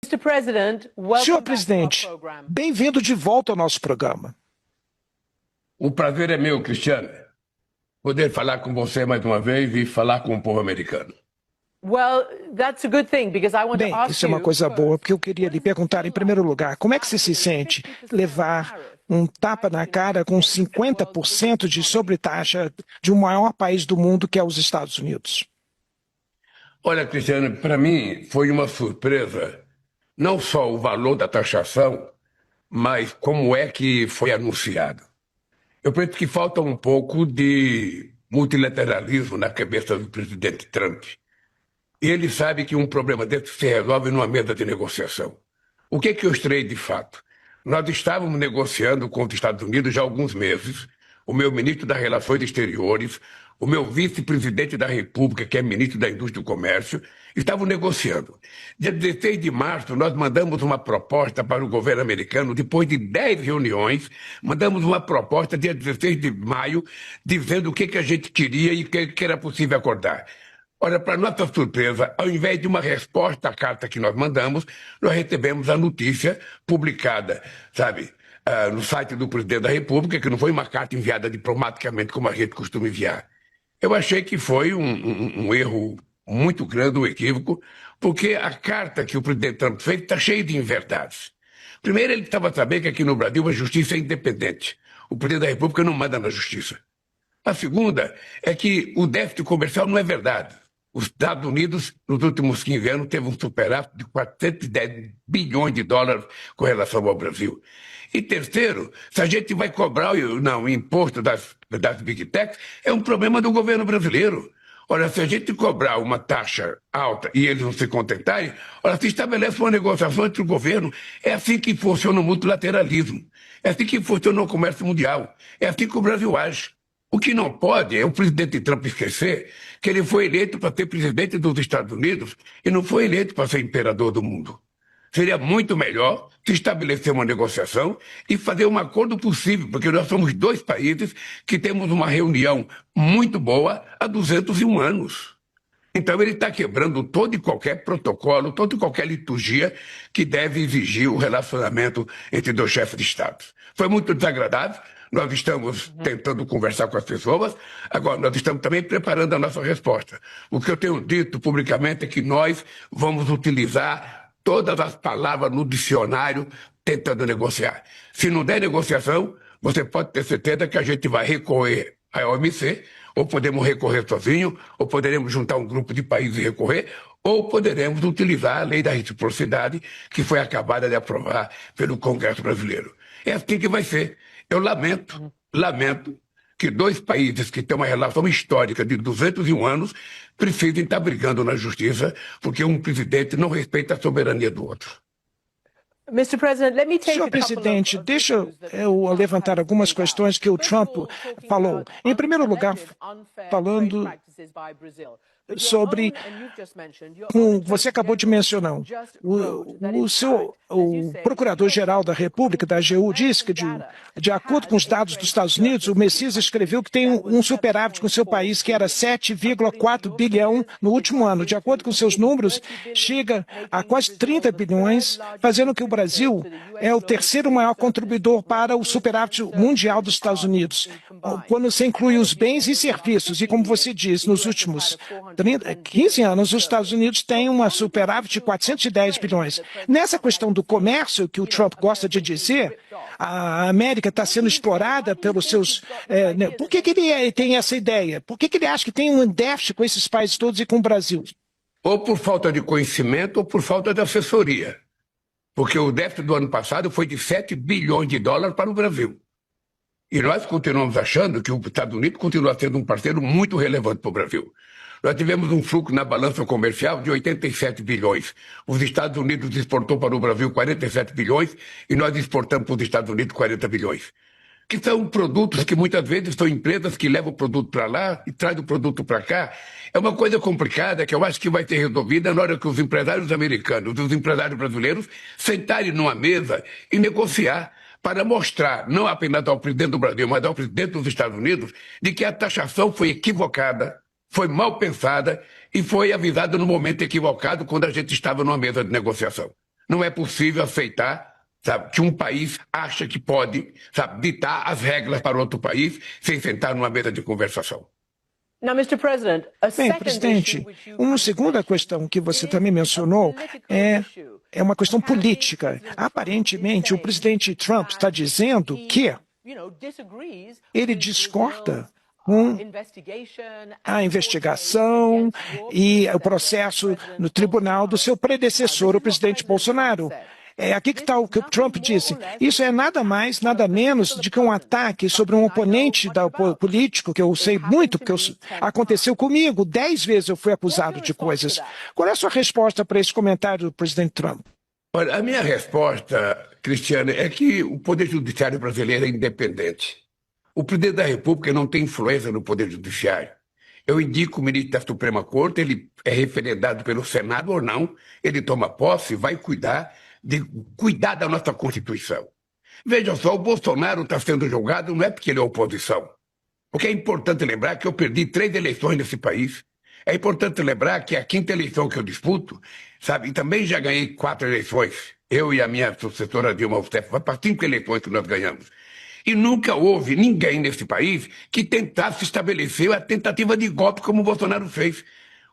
Senhor presidente, bem-vindo de volta ao nosso programa. O prazer é meu, Cristiano, poder falar com você mais uma vez e falar com o povo americano. Bem, isso é uma coisa boa, porque eu queria lhe perguntar, em primeiro lugar, como é que você se sente levar um tapa na cara com 50% de sobretaxa de um maior país do mundo, que é os Estados Unidos? Olha, Cristiano, para mim foi uma surpresa, não só o valor da taxação, mas como é que foi anunciado. Eu penso que falta um pouco de multilateralismo na cabeça do presidente Trump. E ele sabe que um problema desse se resolve numa mesa de negociação. O que eu estranhei de fato? Nós estávamos negociando com os Estados Unidos já há alguns meses, o meu ministro das Relações Exteriores, o meu vice-presidente da República, que é ministro da Indústria e do Comércio, estavam negociando. Dia 16 de março, nós mandamos uma proposta para o governo americano, depois de 10 reuniões, mandamos uma proposta dia 16 de maio, dizendo o que a gente queria e o que era possível acordar. Olha, para nossa surpresa, ao invés de uma resposta à carta que nós mandamos, nós recebemos a notícia publicada, sabe, no site do presidente da República, que não foi uma carta enviada diplomaticamente como a gente costuma enviar. Eu achei que foi um erro muito grande, um equívoco, porque a carta que o presidente Trump fez está cheia de inverdades. Primeiro, ele estava sabendo que aqui no Brasil a justiça é independente. O presidente da República não manda na justiça. A segunda é que o déficit comercial não é verdade. Os Estados Unidos, nos últimos 15 anos, teve um superávit de 410 bilhões de dólares com relação ao Brasil. E terceiro, se a gente vai cobrar o imposto das Big Techs, é um problema do governo brasileiro. Olha, se a gente cobrar uma taxa alta e eles não se contentarem, olha, se estabelece uma negociação entre o governo. É assim que funciona o multilateralismo. É assim que funciona o comércio mundial. É assim que o Brasil age. O que não pode é o presidente Trump esquecer que ele foi eleito para ser presidente dos Estados Unidos e não foi eleito para ser imperador do mundo. Seria muito melhor se estabelecer uma negociação e fazer um acordo possível, porque nós somos dois países que temos uma reunião muito boa há 201 anos. Então ele está quebrando todo e qualquer protocolo, toda e qualquer liturgia que deve exigir o relacionamento entre dois chefes de Estado. Foi muito desagradável. Nós estamos tentando conversar com as pessoas, agora nós estamos também preparando a nossa resposta. O que eu tenho dito publicamente é que nós vamos utilizar todas as palavras no dicionário tentando negociar. Se não der negociação, você pode ter certeza que a gente vai recorrer à OMC, ou podemos recorrer sozinho, ou poderemos juntar um grupo de países e recorrer, ou poderemos utilizar a lei da reciprocidade que foi acabada de aprovar pelo Congresso brasileiro. É assim que vai ser. Eu lamento que dois países que têm uma relação histórica de 201 anos precisem estar brigando na justiça porque um presidente não respeita a soberania do outro. Senhor presidente, deixa eu levantar algumas questões que o Trump falou. Em primeiro lugar, falando sobre, como você acabou de mencionar, o Procurador-Geral da República, da AGU, disse que, de acordo com os dados dos Estados Unidos, o Messias escreveu que tem um superávit com seu país que era 7,4 bilhão no último ano. De acordo com seus números, chega a quase 30 bilhões, fazendo que o Brasil é o terceiro maior contribuidor para o superávit mundial dos Estados Unidos, quando você inclui os bens e serviços. E como você diz, nos últimos 15 anos, os Estados Unidos têm uma superávit de 410 bilhões. Nessa questão do comércio, que o Trump gosta de dizer, a América está sendo explorada pelos seus... Por que ele tem essa ideia? Por que ele acha que tem um déficit com esses países todos e com o Brasil? Ou por falta de conhecimento ou por falta de assessoria. Porque o déficit do ano passado foi de 7 bilhões de dólares para o Brasil. E nós continuamos achando que os Estados Unidos continua sendo um parceiro muito relevante para o Brasil. Nós tivemos um fluxo na balança comercial de 87 bilhões. Os Estados Unidos exportou para o Brasil 47 bilhões e nós exportamos para os Estados Unidos 40 bilhões. Que são produtos que muitas vezes são empresas que levam o produto para lá e trazem o produto para cá. É uma coisa complicada que eu acho que vai ser resolvida na hora que os empresários americanos e os empresários brasileiros sentarem numa mesa e negociar para mostrar, não apenas ao presidente do Brasil, mas ao presidente dos Estados Unidos, de que a taxação foi equivocada, foi mal pensada e foi avisada no momento equivocado quando a gente estava numa mesa de negociação. Não é possível aceitar, sabe, que um país acha que pode, sabe, ditar as regras para outro país sem sentar numa mesa de conversação. Bem, presidente, uma segunda questão que você também mencionou é uma questão política. Aparentemente, o presidente Trump está dizendo que ele discorda com a investigação e o processo no tribunal do seu predecessor, o presidente Bolsonaro. Aqui que está o que o Trump disse. Isso é nada mais, nada menos do que um ataque sobre um oponente político, que eu sei muito, porque aconteceu comigo. 10 vezes eu fui acusado de coisas. Qual é a sua resposta para esse comentário do presidente Trump? Olha, a minha resposta, Cristiane, é que o Poder Judiciário brasileiro é independente. O presidente da República não tem influência no Poder Judiciário. Eu indico o ministro da Suprema Corte, ele é referendado pelo Senado ou não, ele toma posse e vai cuidar da nossa Constituição. Veja só, o Bolsonaro está sendo julgado não é porque ele é oposição. Porque é importante lembrar que eu perdi 3 eleições nesse país. É importante lembrar que a 5ª eleição que eu disputo, sabe, e também já ganhei 4 eleições. Eu e a minha sucessora Dilma Rousseff, vai para 5 eleições que nós ganhamos. E nunca houve ninguém nesse país que tentasse estabelecer a tentativa de golpe como o Bolsonaro fez.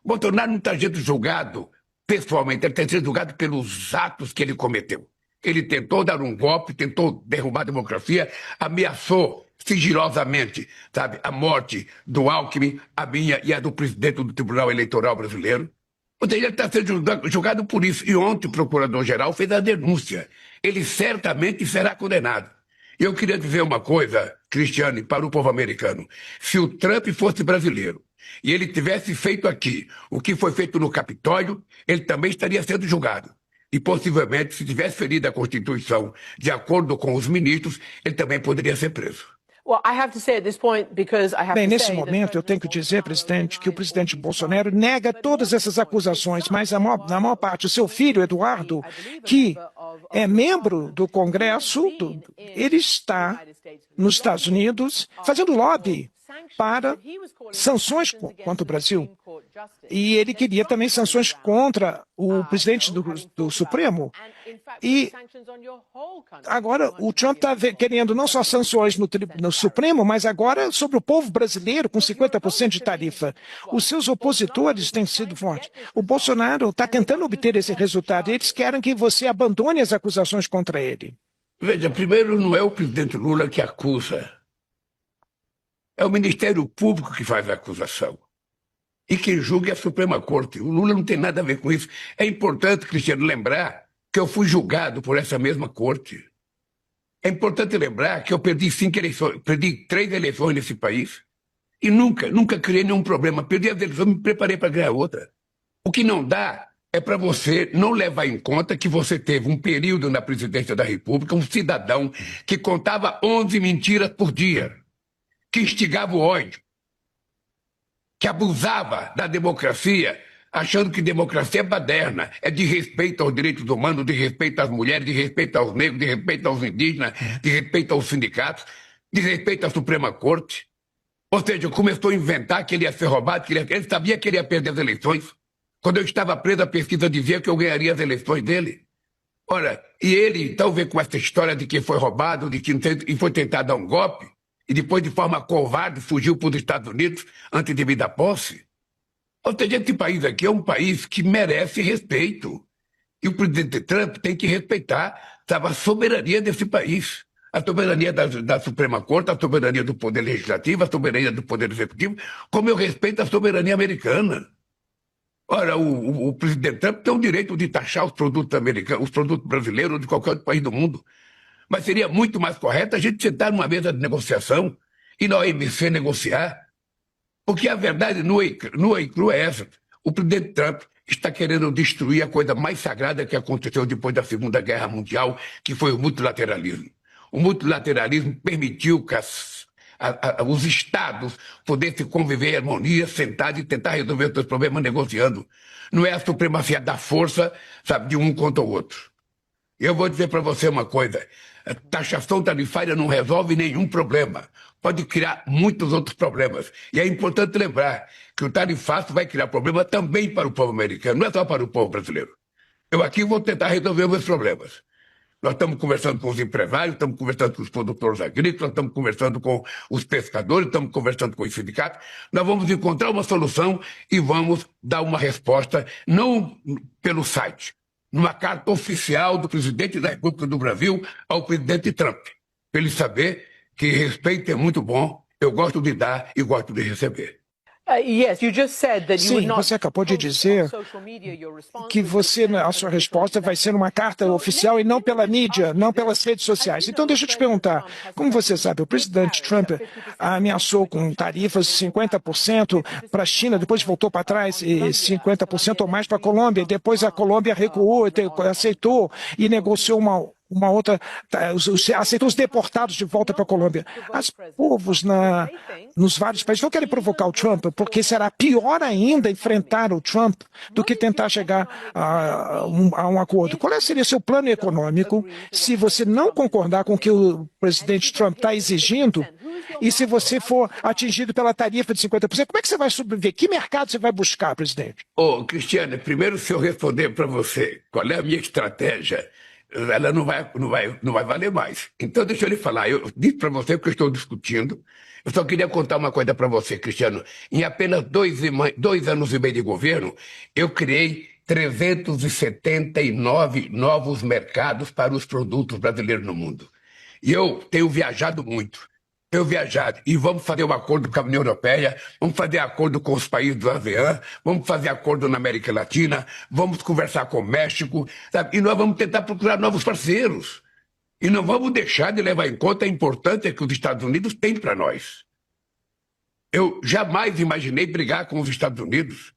O Bolsonaro não está sendo julgado pessoalmente, ele está sendo julgado pelos atos que ele cometeu. Ele tentou dar um golpe, tentou derrubar a democracia, ameaçou sigilosamente, sabe, a morte do Alckmin, a minha e a do presidente do Tribunal Eleitoral Brasileiro. Ou seja, ele está sendo julgado por isso. E ontem o procurador-geral fez a denúncia. Ele certamente será condenado. E eu queria dizer uma coisa, Cristiane, para o povo americano. Se o Trump fosse brasileiro e ele tivesse feito aqui o que foi feito no Capitólio, ele também estaria sendo julgado. E possivelmente, se tivesse ferido a Constituição de acordo com os ministros, ele também poderia ser preso. Bem, nesse momento eu tenho que dizer, presidente, que o presidente Bolsonaro nega todas essas acusações, mas na maior parte o seu filho, Eduardo, que é membro do Congresso, ele está nos Estados Unidos fazendo lobby para sanções contra o Brasil. E ele queria também sanções contra o presidente do Supremo. E agora o Trump está querendo não só sanções no Supremo, mas agora sobre o povo brasileiro com 50% de tarifa. Os seus opositores têm sido fortes. O Bolsonaro está tentando obter esse resultado. Eles querem que você abandone as acusações contra ele. Veja, primeiro não é o presidente Lula que acusa. É o Ministério Público que faz a acusação. E quem julga é a Suprema Corte. O Lula não tem nada a ver com isso. É importante, Cristiano, lembrar que eu fui julgado por essa mesma corte. É importante lembrar que eu perdi 5 eleições, perdi 3 eleições nesse país e nunca criei nenhum problema. Perdi as eleições, me preparei para ganhar outra. O que não dá é para você não levar em conta que você teve um período na presidência da República, um cidadão que contava 11 mentiras por dia, que instigava o ódio, que abusava da democracia, achando que democracia é baderna, é de respeito aos direitos humanos, de respeito às mulheres, de respeito aos negros, de respeito aos indígenas, de respeito aos sindicatos, de respeito à Suprema Corte. Ou seja, começou a inventar que ele ia ser roubado, que ele sabia que ele ia perder as eleições. Quando eu estava preso, a pesquisa dizia que eu ganharia as eleições dele. Ora, e ele, talvez com essa história de que foi roubado, de que foi tentar dar um golpe, e depois, de forma covarde, fugiu para os Estados Unidos antes de me dar posse. Ou seja, esse país aqui é um país que merece respeito. E o presidente Trump tem que respeitar, sabe, a soberania desse país. A soberania da Suprema Corte, a soberania do Poder Legislativo, a soberania do Poder Executivo, como eu respeito a soberania americana. Ora, o presidente Trump tem o direito de taxar os produtos americanos, os produtos brasileiros de qualquer outro país do mundo. Mas seria muito mais correto a gente sentar numa mesa de negociação e na OMC negociar. Porque a verdade nua e crua é essa. O presidente Trump está querendo destruir a coisa mais sagrada que aconteceu depois da Segunda Guerra Mundial, que foi o multilateralismo. O multilateralismo permitiu que os estados pudessem conviver em harmonia, sentados e tentar resolver os seus problemas negociando. Não é a supremacia da força, sabe, de um contra o outro. Eu vou dizer para você uma coisa, a taxação tarifária não resolve nenhum problema, pode criar muitos outros problemas. E é importante lembrar que o tarifaço vai criar problema também para o povo americano, não é só para o povo brasileiro. Eu aqui vou tentar resolver os meus problemas. Nós estamos conversando com os empresários, estamos conversando com os produtores agrícolas, estamos conversando com os pescadores, estamos conversando com os sindicatos. Nós vamos encontrar uma solução e vamos dar uma resposta, não pelo site, numa carta oficial do presidente da República do Brasil ao presidente Trump, para ele saber que respeito é muito bom, eu gosto de dar e gosto de receber. Sim, você acabou de dizer que a sua resposta vai ser uma carta oficial e não pela mídia, não pelas redes sociais. Então, deixa eu te perguntar, como você sabe, o presidente Trump ameaçou com tarifas de 50% para a China, depois voltou para trás e 50% ou mais para a Colômbia, depois a Colômbia recuou, aceitou e negociou uma outra, aceitou os deportados de volta para a Colômbia. Os povos nos vários países não querem provocar o Trump, porque será pior ainda enfrentar o Trump do que tentar chegar a um acordo. Qual seria seu plano econômico se você não concordar com o que o presidente Trump está exigindo e se você for atingido pela tarifa de 50%? Como é que você vai sobreviver? Que mercado você vai buscar, presidente? Cristiano, primeiro, se eu responder para você qual é a minha estratégia, ela não vai valer mais. Então, deixa eu lhe falar. Eu disse para você que eu estou discutindo. Eu só queria contar uma coisa para você, Cristiano. Em apenas 2 anos e meio de governo, eu criei 379 novos mercados para os produtos brasileiros no mundo. E eu tenho viajado muito. E vamos fazer um acordo com a União Europeia, vamos fazer acordo com os países do ASEAN, vamos fazer acordo na América Latina, vamos conversar com o México, sabe? E nós vamos tentar procurar novos parceiros. E não vamos deixar de levar em conta a importância que os Estados Unidos têm para nós. Eu jamais imaginei brigar com os Estados Unidos.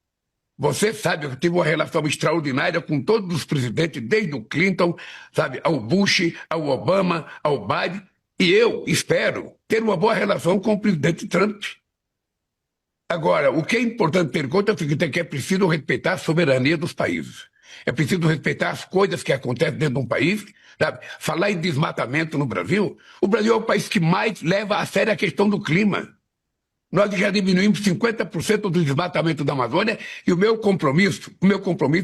Você sabe que eu tive uma relação extraordinária com todos os presidentes, desde o Clinton, sabe, ao Bush, ao Obama, ao Biden. E eu espero ter uma boa relação com o presidente Trump. Agora, o que é importante ter em conta é o seguinte, é que é preciso respeitar a soberania dos países. É preciso respeitar as coisas que acontecem dentro de um país. Sabe? Falar em desmatamento no Brasil, o Brasil é o país que mais leva a sério a questão do clima. Nós já diminuímos 50% do desmatamento da Amazônia e o meu compromisso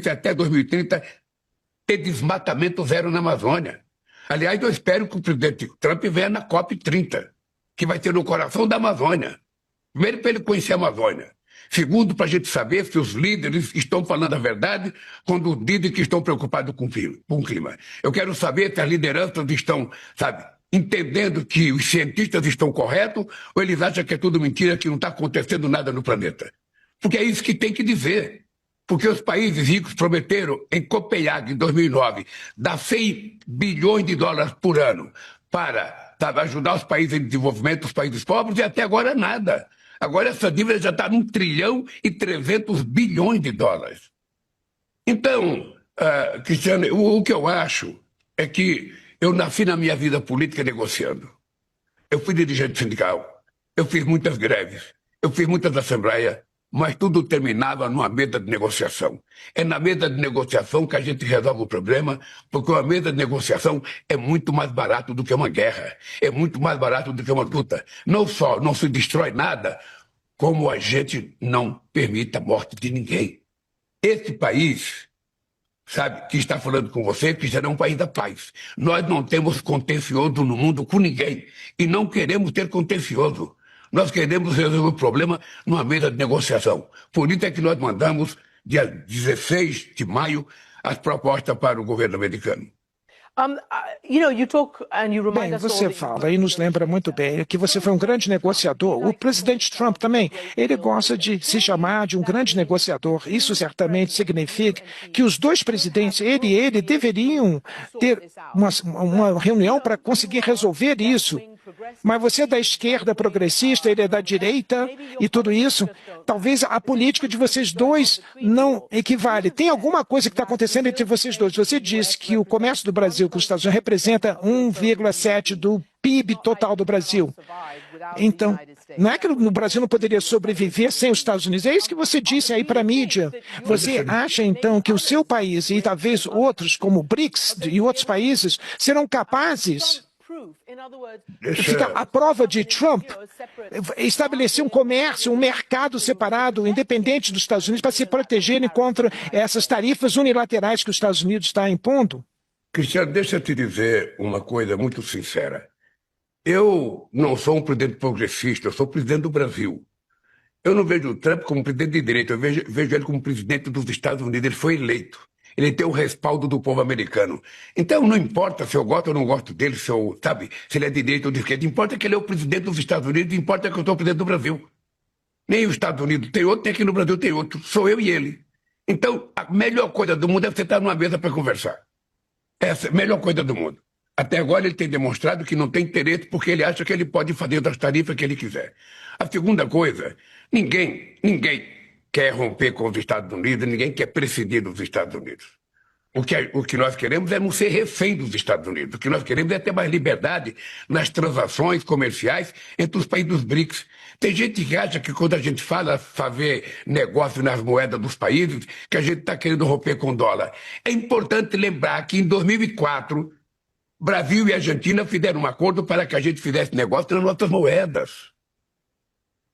é até 2030 ter desmatamento zero na Amazônia. Aliás, eu espero que o presidente Trump venha na COP30, que vai ser no coração da Amazônia. Primeiro, para ele conhecer a Amazônia. Segundo, para a gente saber se os líderes estão falando a verdade quando dizem que estão preocupados com o clima. Eu quero saber se as lideranças estão, sabe, entendendo que os cientistas estão corretos ou eles acham que é tudo mentira, que não está acontecendo nada no planeta. Porque é isso que tem que dizer. Porque os países ricos prometeram, em Copenhague, em 2009, dar 100 bilhões de dólares por ano para, sabe, ajudar os países em desenvolvimento, os países pobres, e até agora nada. Agora essa dívida já está em 1,3 trilhão de dólares. Então, Cristiano, o que eu acho é que eu nasci na minha vida política negociando. Eu fui dirigente sindical, eu fiz muitas greves, eu fiz muitas assembleias, mas tudo terminava numa mesa de negociação. É na mesa de negociação que a gente resolve o problema, porque uma mesa de negociação é muito mais barato do que uma guerra, é muito mais barato do que uma luta. Não só não se destrói nada, como a gente não permite a morte de ninguém. Esse país, sabe, que está falando com você, que será um país da paz. Nós não temos contencioso no mundo com ninguém e não queremos ter contencioso. Nós queremos resolver o problema numa mesa de negociação. Por isso é que nós mandamos, dia 16 de maio, as propostas para o governo americano. Bem, você fala e nos lembra muito bem que você foi um grande negociador. O presidente Trump também, ele gosta de se chamar de um grande negociador. Isso certamente significa que os dois presidentes, ele e ele, deveriam ter uma reunião para conseguir resolver isso. Mas você é da esquerda progressista, ele é da direita e tudo isso. Talvez a política de vocês dois não equivale. Tem alguma coisa que está acontecendo entre vocês dois. Você disse que o comércio do Brasil com os Estados Unidos representa 1,7% do PIB total do Brasil. Então, não é que o Brasil não poderia sobreviver sem os Estados Unidos. É isso que você disse aí para a mídia. Você acha, então, que o seu país e talvez outros, como o BRICS e outros países, serão capazes fica a prova de Trump estabelecer um comércio, um mercado separado, independente dos Estados Unidos, para se protegerem contra essas tarifas unilaterais que os Estados Unidos está impondo? Cristiano, deixa eu te dizer uma coisa muito sincera. Eu não sou um presidente progressista, eu sou presidente do Brasil. Eu não vejo o Trump como presidente de direita, eu vejo ele como presidente dos Estados Unidos. Ele foi eleito. Ele tem o respaldo do povo americano. Então não importa se eu gosto ou não gosto dele, se ele é de direita ou de esquerda. Importa que ele é o presidente dos Estados Unidos, importa que eu sou o presidente do Brasil. Nem os Estados Unidos tem outro, nem aqui no Brasil tem outro. Sou eu e ele. Então a melhor coisa do mundo é você estar numa mesa para conversar. Essa é a melhor coisa do mundo. Até agora ele tem demonstrado que não tem interesse porque ele acha que ele pode fazer das tarifas que ele quiser. A segunda coisa, ninguém quer romper com os Estados Unidos, ninguém quer prescindir dos Estados Unidos. O que nós queremos é não ser refém dos Estados Unidos. O que nós queremos é ter mais liberdade nas transações comerciais entre os países dos BRICS. Tem gente que acha que quando a gente fala fazer negócio nas moedas dos países, que a gente está querendo romper com o dólar. É importante lembrar que em 2004, Brasil e Argentina fizeram um acordo para que a gente fizesse negócio nas nossas moedas.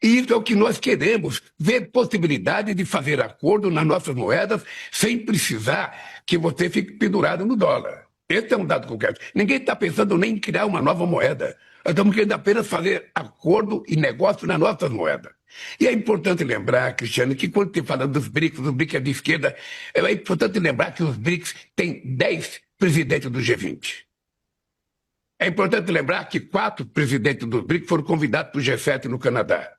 E isso é o que nós queremos, ver possibilidade de fazer acordo nas nossas moedas sem precisar que você fique pendurado no dólar. Esse é um dado concreto. Ninguém está pensando nem em criar uma nova moeda. Nós estamos querendo apenas fazer acordo e negócio nas nossas moedas. E é importante lembrar, Cristiano, que quando você fala dos BRICS é de esquerda, é importante lembrar que os BRICS têm 10 presidentes do G20. É importante lembrar que 4 presidentes dos BRICS foram convidados para o G7 no Canadá.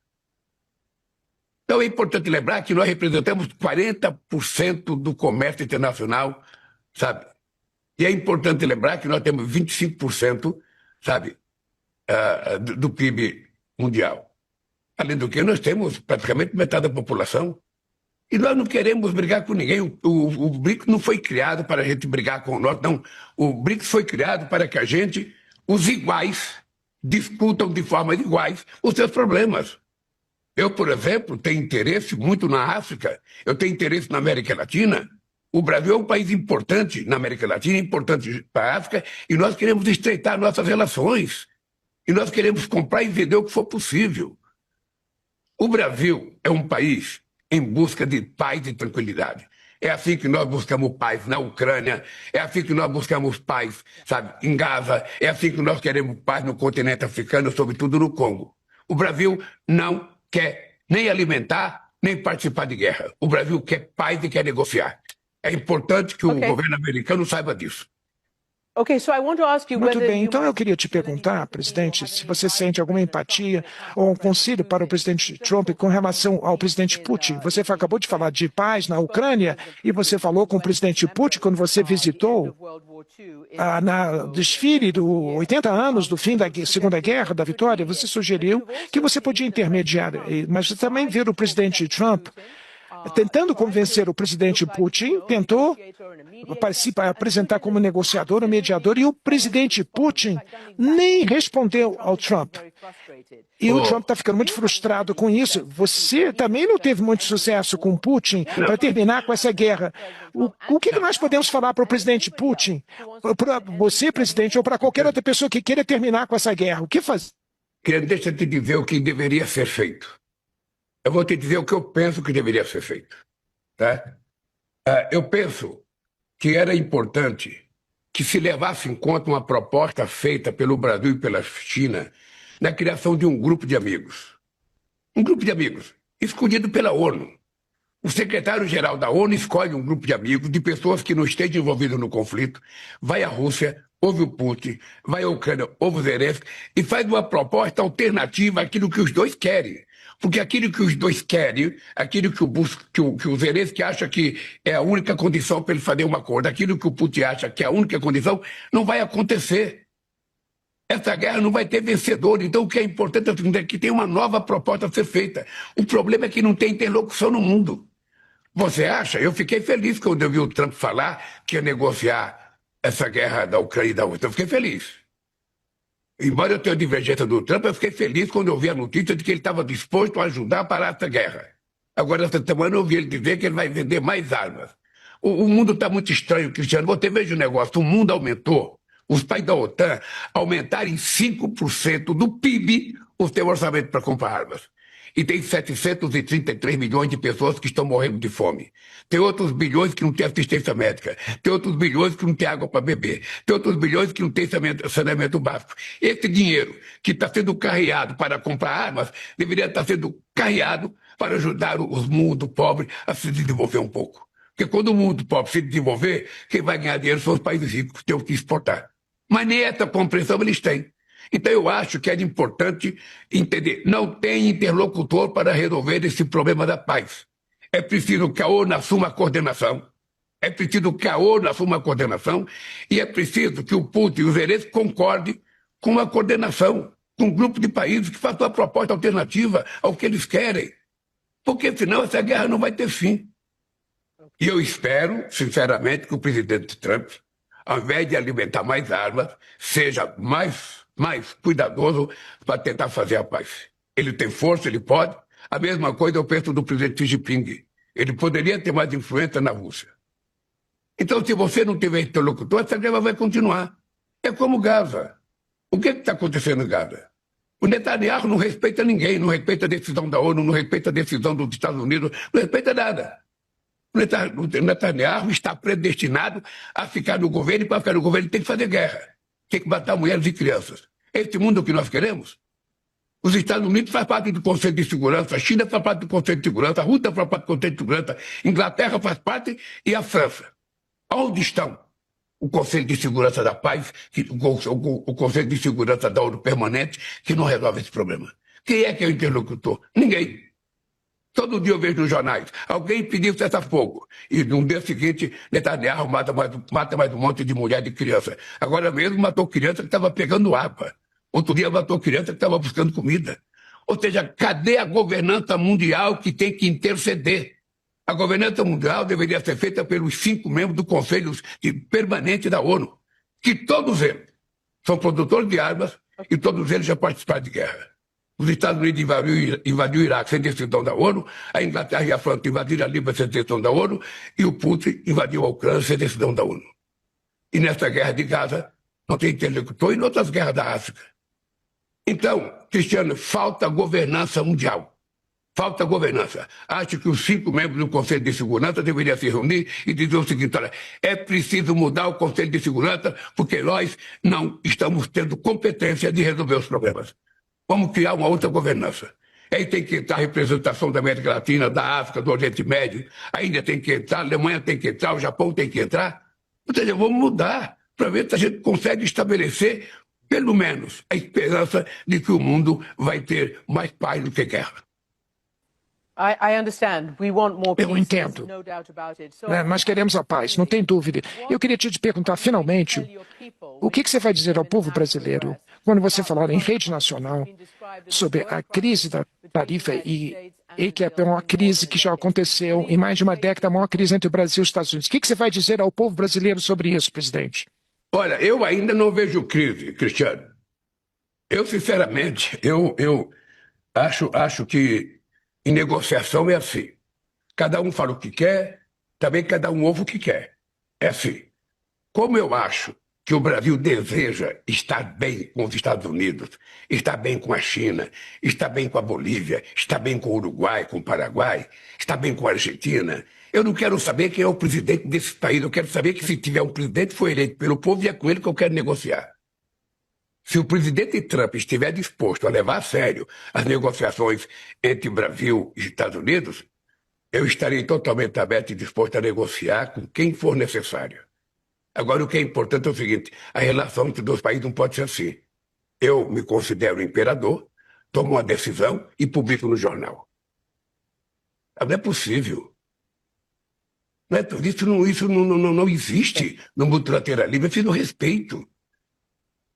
Então é importante lembrar que nós representamos 40% do comércio internacional, sabe? E é importante lembrar que nós temos 25%, sabe, do PIB mundial. Além do que, nós temos praticamente metade da população. E nós não queremos brigar com ninguém. O BRICS não foi criado para a gente brigar com o norte, não. O BRICS foi criado para que a gente, os iguais, discutam de forma iguais os seus problemas. Eu, por exemplo, tenho interesse muito na África, eu tenho interesse na América Latina. O Brasil é um país importante na América Latina, importante para a África, e nós queremos estreitar nossas relações. E nós queremos comprar e vender o que for possível. O Brasil é um país em busca de paz e tranquilidade. É assim que nós buscamos paz na Ucrânia, é assim que nós buscamos paz, sabe, em Gaza, é assim que nós queremos paz no continente africano, sobretudo no Congo. O Brasil não quer nem alimentar, nem participar de guerra. O Brasil quer paz e quer negociar. É importante que o governo americano saiba disso. Muito bem, então eu queria te perguntar, presidente, se você sente alguma empatia ou um conselho para o presidente Trump com relação ao presidente Putin. Você acabou de falar de paz na Ucrânia e você falou com o presidente Putin quando você visitou na desfile dos 80 anos do fim da Segunda Guerra, da vitória, você sugeriu que você podia intermediar, mas você também viu o presidente Trump tentando convencer o presidente Putin, tentou apresentar como negociador, mediador, e o presidente Putin nem respondeu ao Trump. E o Trump está ficando muito frustrado com isso. Você também não teve muito sucesso com Putin para terminar com essa guerra. O que nós podemos falar para o presidente Putin, para você, presidente, ou para qualquer outra pessoa que queira terminar com essa guerra? O que fazer? Deixa eu te dizer o que deveria ser feito. Eu vou te dizer o que eu penso que deveria ser feito. Tá? Eu penso que era importante que se levasse em conta uma proposta feita pelo Brasil e pela China na criação de um grupo de amigos. Um grupo de amigos, escolhido pela ONU. O secretário-geral da ONU escolhe um grupo de amigos, de pessoas que não estejam envolvidas no conflito, vai à Rússia, ouve o Putin, vai à Ucrânia, ouve o Zelensky, e faz uma proposta alternativa àquilo que os dois querem. Porque aquilo que os dois querem, aquilo que o Zelensky acha que é a única condição para ele fazer um acordo, aquilo que o Putin acha que é a única condição, não vai acontecer. Essa guerra não vai ter vencedor. Então o que é importante é que tem uma nova proposta a ser feita. O problema é que não tem interlocução no mundo. Você acha? Eu fiquei feliz quando eu vi o Trump falar que ia negociar essa guerra da Ucrânia e da Rússia. Eu fiquei feliz. Embora eu tenha divergência do Trump, eu fiquei feliz quando eu vi a notícia de que ele estava disposto a ajudar a parar essa guerra. Agora, essa semana, eu ouvi ele dizer que ele vai vender mais armas. O mundo está muito estranho, Cristiano. Você veja o negócio, o mundo aumentou os países da OTAN aumentarem 5% do PIB o seu orçamento para comprar armas. E tem 733 milhões de pessoas que estão morrendo de fome. Tem outros bilhões que não têm assistência médica. Tem outros bilhões que não têm água para beber. Tem outros bilhões que não têm saneamento básico. Esse dinheiro que está sendo carreado para comprar armas deveria estar sendo carreado para ajudar os mundos pobres a se desenvolver um pouco. Porque quando o mundo pobre se desenvolver, quem vai ganhar dinheiro são os países ricos que têm o que exportar. Mas nem essa compreensão eles têm. Então eu acho que era importante entender, não tem interlocutor para resolver esse problema da paz. É preciso que a ONU assuma a coordenação, é preciso que a ONU assuma a coordenação e é preciso que o Putin e os Zelensky concordem com a coordenação, com um grupo de países que façam uma proposta alternativa ao que eles querem. Porque senão essa guerra não vai ter fim. E eu espero, sinceramente, que o presidente Trump, ao invés de alimentar mais armas, seja mais cuidadoso para tentar fazer a paz. Ele tem força, ele pode. A mesma coisa eu penso do presidente Xi Jinping. Ele poderia ter mais influência na Rússia. Então, se você não tiver interlocutor, essa guerra vai continuar. É como Gaza. O que está acontecendo em Gaza? O Netanyahu não respeita ninguém, não respeita a decisão da ONU, não respeita a decisão dos Estados Unidos, não respeita nada. O Netanyahu está predestinado a ficar no governo e para ficar no governo tem que fazer guerra. Tem que matar mulheres e crianças. É esse mundo que nós queremos? Os Estados Unidos fazem parte do Conselho de Segurança, a China faz parte do Conselho de Segurança, a Rússia faz parte do Conselho de Segurança, a Inglaterra faz parte e a França. Onde estão o Conselho de Segurança da Paz, o Conselho de Segurança da ONU permanente, que não resolve esse problema? Quem é o interlocutor? Ninguém. Todo dia eu vejo nos jornais, alguém pediu cessar-fogo. E no dia seguinte, Netanyahu mata mais um monte de mulher e de criança. Agora mesmo matou criança que estava pegando água. Outro dia matou criança que estava buscando comida. Ou seja, cadê a governança mundial que tem que interceder? A governança mundial deveria ser feita pelos 5 membros do Conselho Permanente da ONU, que todos eles são produtores de armas e todos eles já participaram de guerra. Os Estados Unidos invadiu o Iraque sem decisão da ONU, a Inglaterra e a França invadiram a Líbia sem decisão da ONU, e o Putin invadiu a Ucrânia sem decisão da ONU. E nessa guerra de Gaza não tem interlocutor e em outras guerras da África. Então, Cristiano, falta governança mundial. Falta governança. Acho que os 5 membros do Conselho de Segurança deveriam se reunir e dizer o seguinte: olha, é preciso mudar o Conselho de Segurança porque nós não estamos tendo competência de resolver os problemas. Vamos criar uma outra governança. Aí tem que entrar a representação da América Latina, da África, do Oriente Médio. A Índia tem que entrar, a Alemanha tem que entrar, o Japão tem que entrar. Ou seja, vamos mudar para ver se a gente consegue estabelecer, pelo menos, a esperança de que o mundo vai ter mais paz do que guerra. Eu entendo. Nós queremos a paz, não tem dúvida. Eu queria te perguntar, finalmente, o que você vai dizer ao povo brasileiro quando você falar em rede nacional sobre a crise da tarifa e que é uma crise que já aconteceu em mais de uma década, a maior crise entre o Brasil e os Estados Unidos. O que você vai dizer ao povo brasileiro sobre isso, presidente? Olha, eu ainda não vejo crise, Cristiano. Eu, sinceramente, eu acho que em negociação é assim. Cada um fala o que quer, também cada um ouve o que quer. É assim. Como eu acho que o Brasil deseja estar bem com os Estados Unidos, estar bem com a China, estar bem com a Bolívia, estar bem com o Uruguai, com o Paraguai, estar bem com a Argentina, eu não quero saber quem é o presidente desse país. Eu quero saber que se tiver um presidente foi eleito pelo povo e é com ele que eu quero negociar. Se o presidente Trump estiver disposto a levar a sério as negociações entre Brasil e Estados Unidos, eu estarei totalmente aberto e disposto a negociar com quem for necessário. Agora, o que é importante é o seguinte: a relação entre 2 países não pode ser assim. Eu me considero imperador, tomo uma decisão e publico no jornal. Não é possível. Isso não existe no multilateralismo, isso é no respeito.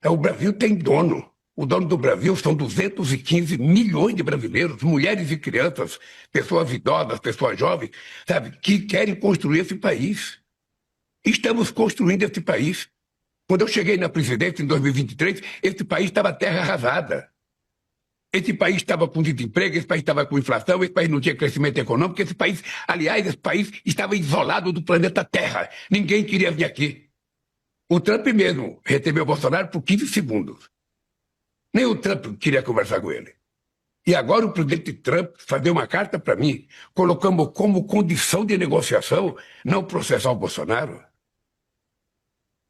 O Brasil tem dono. O dono do Brasil são 215 milhões de brasileiros, mulheres e crianças, pessoas idosas, pessoas jovens, sabe, que querem construir esse país. Estamos construindo esse país. Quando eu cheguei na presidência em 2023, esse país estava terra arrasada. Esse país estava com desemprego, esse país estava com inflação, esse país não tinha crescimento econômico, esse país estava isolado do planeta Terra. Ninguém queria vir aqui. O Trump mesmo recebeu o Bolsonaro por 15 segundos. Nem o Trump queria conversar com ele. E agora o presidente Trump fazer uma carta para mim, colocando como condição de negociação não processar o Bolsonaro.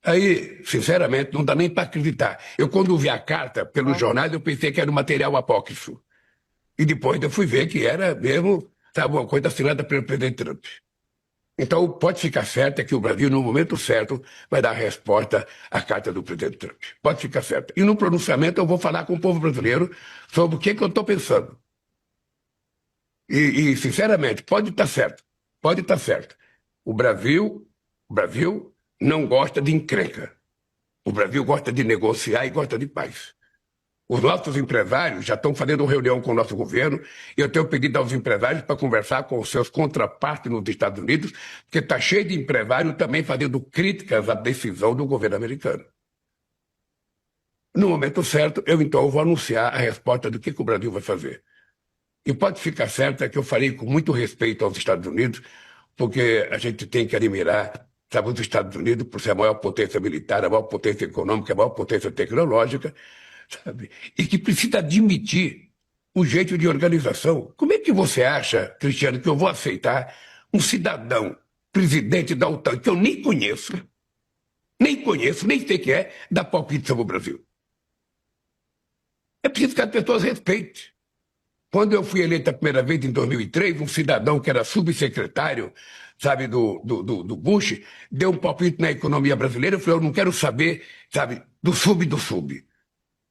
Aí, sinceramente, não dá nem para acreditar. Eu, quando vi a carta pelos jornais, eu pensei que era um material apócrifo. E depois eu fui ver que era mesmo, sabe, uma coisa assinada pelo presidente Trump. Então, pode ficar certo que o Brasil, no momento certo, vai dar a resposta à carta do presidente Trump. Pode ficar certo. E no pronunciamento eu vou falar com o povo brasileiro sobre o que eu estou pensando. Sinceramente, pode estar certo. Pode estar certo. O Brasil não gosta de encrenca. O Brasil gosta de negociar e gosta de paz. Os nossos empresários já estão fazendo reunião com o nosso governo e eu tenho pedido aos empresários para conversar com os seus contrapartes nos Estados Unidos, porque está cheio de empresários também fazendo críticas à decisão do governo americano. No momento certo, eu então vou anunciar a resposta do que o Brasil vai fazer. E pode ficar certa que eu farei com muito respeito aos Estados Unidos, porque a gente tem que admirar, sabe, os Estados Unidos por ser a maior potência militar, a maior potência econômica, a maior potência tecnológica, sabe? E que precisa admitir o jeito de organização. Como é que você acha, Cristiano, que eu vou aceitar um cidadão presidente da OTAN que eu nem conheço, nem sei quem é, dar palpite sobre o Brasil? É preciso que as pessoas respeitem. Quando eu fui eleito a primeira vez, em 2003, um cidadão que era subsecretário, sabe, do Bush, deu um palpite na economia brasileira. Eu falei, eu não quero saber, sabe, do sub.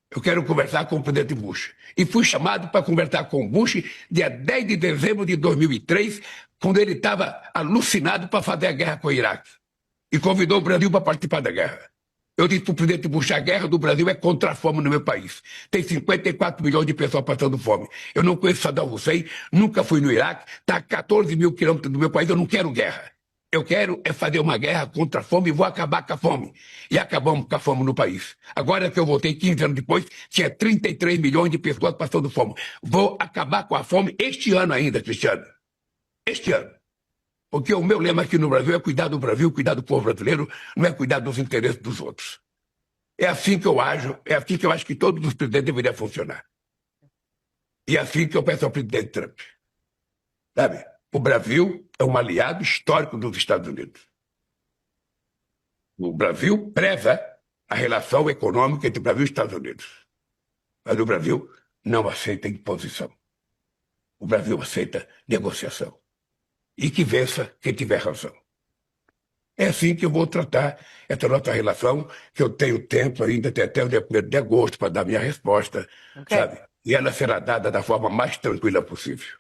Eu quero conversar com o presidente Bush. E fui chamado para conversar com o Bush dia 10 de dezembro de 2003, quando ele estava alucinado para fazer a guerra com o Iraque. E convidou o Brasil para participar da guerra. Eu disse para o presidente Bush, a guerra do Brasil é contra a fome no meu país. Tem 54 milhões de pessoas passando fome. Eu não conheço Saddam Hussein, nunca fui no Iraque, está a 14 mil quilômetros do meu país, eu não quero guerra. Eu quero é fazer uma guerra contra a fome e vou acabar com a fome. E acabamos com a fome no país. Agora que eu voltei 15 anos depois, tinha 33 milhões de pessoas passando fome. Vou acabar com a fome este ano ainda, Cristiano. Este ano. Porque o meu lema aqui no Brasil é cuidar do Brasil, cuidar do povo brasileiro, não é cuidar dos interesses dos outros. É assim que eu ajo, é assim que eu acho que todos os presidentes deveriam funcionar. E é assim que eu peço ao presidente Trump. Sabe? O Brasil é um aliado histórico dos Estados Unidos. O Brasil preza a relação econômica entre o Brasil e os Estados Unidos. Mas o Brasil não aceita imposição. O Brasil aceita negociação. E que vença quem tiver razão. É assim que eu vou tratar essa nossa relação, que eu tenho tempo ainda, até o dia 1º de agosto, para dar minha resposta, sabe? E ela será dada da forma mais tranquila possível.